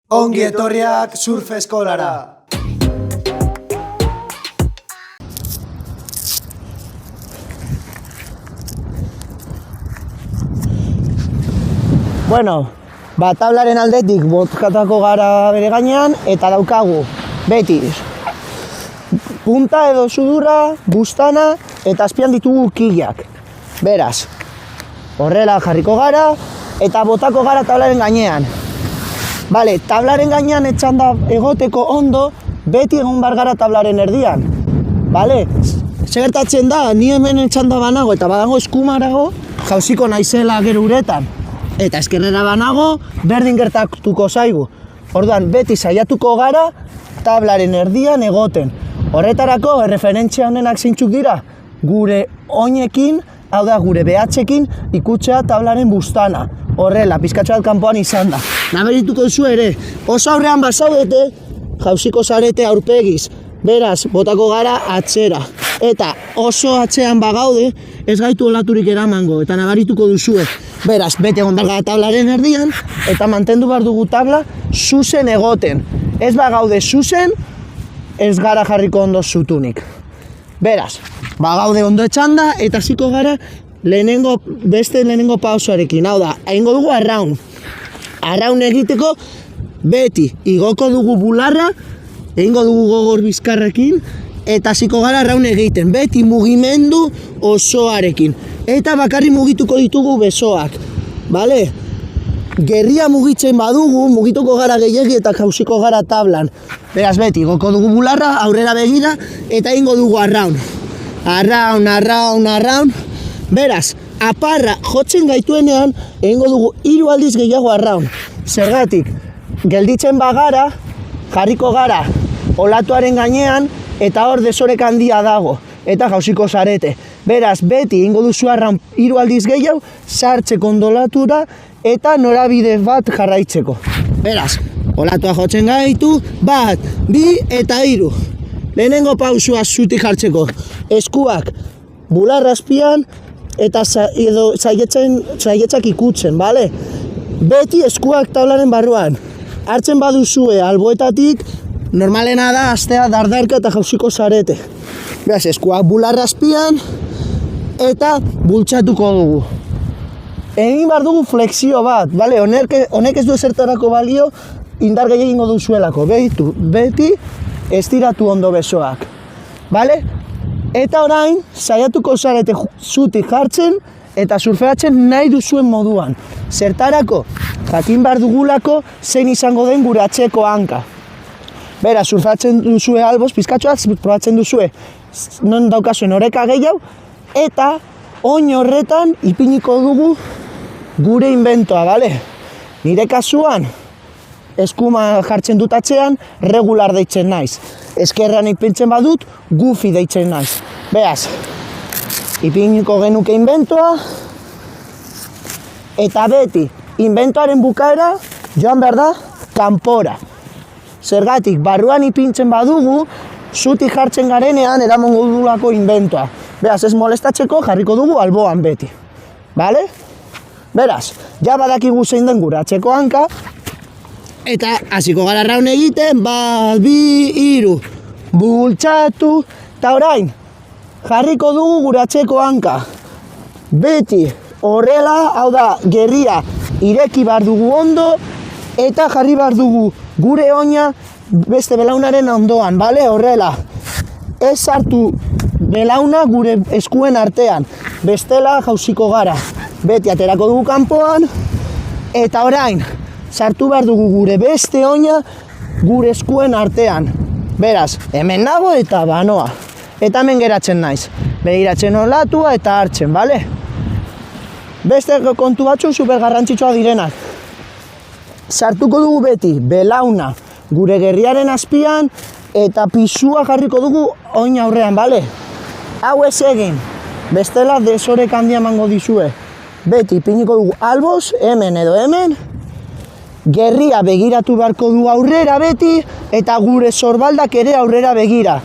Ongi etorriak surf eskolara! Bueno, tablaren aldetik bozkatako gara bere gainean eta daukagu beti punta edo sudurra, bustana eta azpian ditugu kilak. Beraz, horrela jarriko gara eta botako gara tablaren gainean. Bale, tablaren gainean etxanda egoteko ondo, beti egon bar gara tablaren erdian. Bale, segertatzen da, ni hemen etxanda banago eta badago eskumarago, jauziko naizela gero uretan. Eta eskerrera banago, berdin gertatuko zaigu. Orduan, beti saiatuko gara tablaren erdian egoten. Horretarako, erreferentzia honenak zeintzuk dira, gure oinekin, hau da, gure behatzekin ikutzea tablaren bustana. Horrela, pizkatxo bat kanpoan izan da. Naberituko duzu ere, oso aurrean bazaudete, jauziko zarete aurpegiz. Beraz, botako gara atzera. Eta oso atzean bagaude, ez gaitu olaturik eramango, eta nabarituko duzue. Beraz, beti egon behar gara tablaren erdian, eta mantendu behar dugu tabla zuzen egoten. Ez bagaude zuzen, ez gara jarriko ondo zutunik. Beraz, bagaude ondo etxanda, eta hasiko gara beste lehenengo pausoarekin. Hau da, egingo dugu arraun. Arraun egiteko, beti igoko dugu bularra, egingo dugu gogor bizkarrekin, eta hasiko gara arraun egiten, beti mugimendu osoarekin. Eta bakarri mugituko ditugu besoak, bale? Gerria mugitzen badugu, mugituko gara gehiegi eta jauziko gara tablan. Beraz, beti, igoko dugu bularra, aurrera begira, eta egingo dugu arraun. Arraun, arraun, arraun. Beraz, aparra jotzen gaituenean, egingo dugu 3 aldiz gehiago arraun. Zergatik, gelditzen bagara, jarriko gara olatuaren gainean, eta hor desorek handia dago, eta jauziko zarete. Beraz, beti egingo duzu arraun 3 aldiz gehiago, sartzeko ondolatura, eta norabide bat jarraitzeko. Beraz, olatua jotzen gaitu, 1, 2 eta 3. Lehenengo pausua zutik jartzeko. Eskuak bularra azpian, eta saietzak ikutzen, bale? Beti eskuak tablaren barruan. Hartzen baduzue alboetatik, normalena da astea dardarka eta jauziko zarete. Beraz, eskuak bularra azpian, eta bultzatuko dugu. Egin behar dugu flexio bat, bale? Honek ez du ezertarako balio, indar gehiago egingo duzuelako. Beti estiratu ondo besoak, bale? Eta orain, saiatuko zarete zutik jartzen eta surfeatzen nahi duzuen moduan. Zertarako, jakin behar dugulako zein izango den gure atzeko hanka. Bera, surfeatzen duzue alboz, pizkatxoak probatzen duzue non daukazuen oreka gehiago, eta oin horretan ipiniko dugu gure inventoa, bale? Nire kasuan, eskuma jartzen dut atzean, regular deitzen naiz. Eskerran ipintzen badut, goofy deitzen naiz. Beaz, ipiniko genuke inventoa, eta beti, inventoaren bukaera, joan behar da, kanpora. Zergatik, barruan ipintzen badugu, zutik jartzen garenean, eramongo dugulako inventoa. Beaz, ez molestatzeko, jarriko dugu alboan beti. Bale? Beraz, ja badakigu zein den gure atzeko hanka, eta hasiko gara arraun egiten, 1, 2, 3, bultzatu, eta orain, jarriko dugu gure atzeko hanka. Beti horrela, hau da, gerria ireki behar dugu ondo, eta jarri behar dugu gure oina beste belaunaren ondoan, bale? Horrela, ez sartu belauna gure eskuen artean, bestela jauziko gara. Beti aterako dugu kanpoan, eta orain, sartu behar dugu gure beste oina gure eskuen artean. Beraz, hemen nago eta banoa. Eta hemen geratzen naiz. Begiratzen olatua eta hartzen, bale? Beste kontu batzuk super garrantzitsua direnak. Sartuko dugu beti belauna gure gerriaren azpian eta pisua jarriko dugu oin aurrean, bale? Hau ez egin. Bestela desorek handia emango dizue. Beti ipiniko dugu alboz, hemen edo hemen, gerria begiratu beharko du aurrera beti, eta gure sorbaldak ere aurrera begira.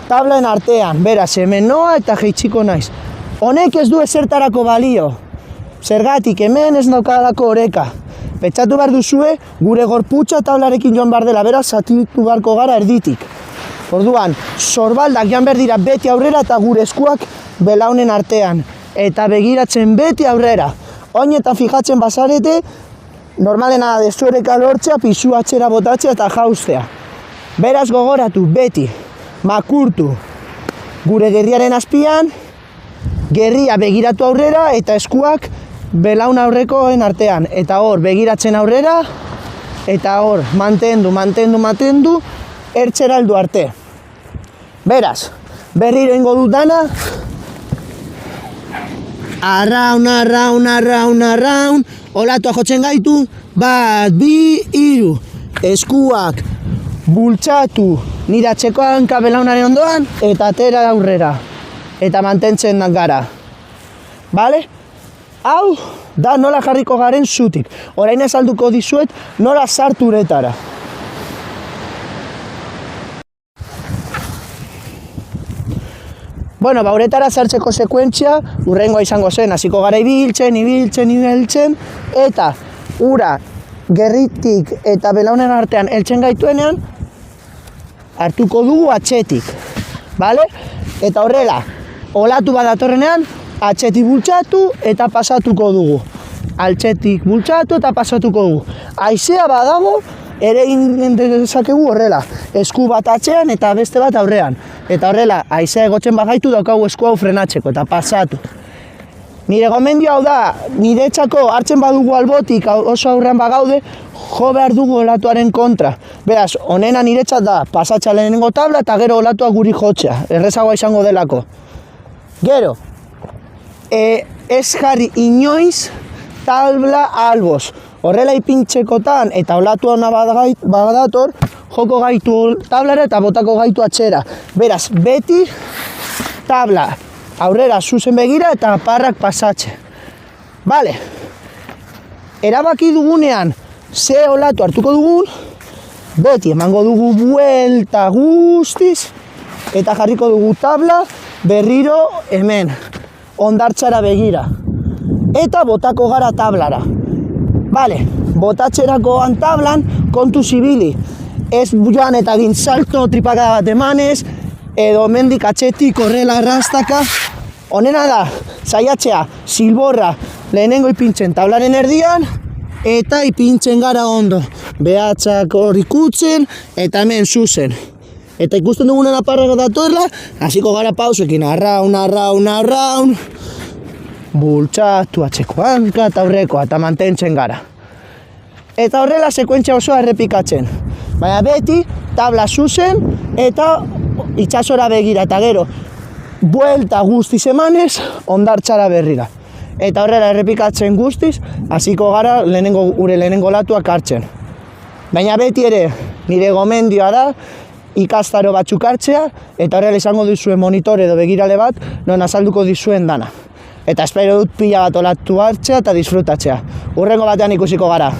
Tablen artean, beraz, hemen noa eta jeitsiko naiz. Honek ez du ezertarako balio. Zergatik, hemen ez daukadako oreka. Pentsatu behar duzue, gure gorputza tablarekin joan behar dela, beraz, zatitu beharko gara erditik. Orduan, sorbaldak joan behar dira beti aurrera eta gure eskuak belaunen artean. Eta begiratzen beti aurrera. Oin eta fijatzen bazarete, normalena dezuereka lortzea, pisu atxera botatzea eta jaustea. Beraz gogoratu, beti, makurtu, gure gerriaren azpian, gerria begiratu aurrera eta eskuak belaun aurrekoen artean. Eta hor, begiratzen aurrera, eta hor, mantendu, ertzera heldu arte. Beraz, berriro ingo dut dana, arraun, olatua jotzen gaitu, 1, 2, 3, eskuak bultzatu nire atzeko hanka belaunaren ondoan, eta atera aurrera, eta mantentzen gara. Bale? Hau, da nola jarriko garen zutik. Orain azalduko dizuet nola sartu uretara. Bueno, uretara sartzeko sekuentzia, urrengoa izango zen, hasiko gara ibiltzen, eta ura gerritik eta belaunen artean heltzen gaituenean, hartuko dugu atzetik, bale? Eta horrela, olatu bat datorrenean, atzetik bultzatu eta pasatuko dugu. Altzetik bultzatu eta pasatuko dugu. Haizea badago, ere egin dezakegu horrela. Esku bat atzean eta beste bat aurrean. Eta horrela, haizea egotzen bagaitu daukagu esku hau frenatzeko eta pasatu. Nire gomendio hau da, niretzako hartzen badugu albotik oso aurrean bagaude, jo behar dugu olatuaren kontra. Beraz, honena niretzat da, pasatza lehenengo tabla eta gero olatua guri jotzea. Errezagoa izango delako. Gero, ez jarri inoiz tabla alboz. Horrela ipintzekotan eta olatu hona badator, joko gaitu tablara eta botako gaitu atxera. Beraz, beti tabla aurrera zuzen begira eta parrak pasatxe. Bale, erabaki dugunean ze olatu hartuko dugun, beti emango dugu buelta guztiz eta jarriko dugu tabla berriro hemen, hondartzara begira. Eta botako gara tablara. Bale, botatxerakoan tablan kontu zibili. Ez joan eta egin salto tripakada bat emanez, edo mendik atxetik horrela arrastaka. Honena da, saiatzea, silborra, lehenengo ipintzen tablaren erdian, eta ipintzen gara ondo. Behatzak hor ikutzen, eta hemen zuzen. Eta ikusten dugunen aparrago datorla, hasiko gara pausekin, arraun, bultzatu atzeko hanka eta aurrekoa, eta mantentzen gara. Eta horrela sekuentzia osoa errepikatzen. Baina beti, tabla zuzen, eta itsasora begira, eta gero, buelta guztiz emanez, hondartzara berrira. Eta horrela errepikatzen guztiz, hasiko gara gure lehenengo olatuak hartzen. Baina beti ere, nire gomendioa da, ikastaro batzuk hartzea, eta horrela izango duzuen monitore edo begirale bat, non azalduko dizuen dana. Eta espero dut pila bat olatu hartzea eta disfrutatzea. Hurrengo batean ikusiko gara.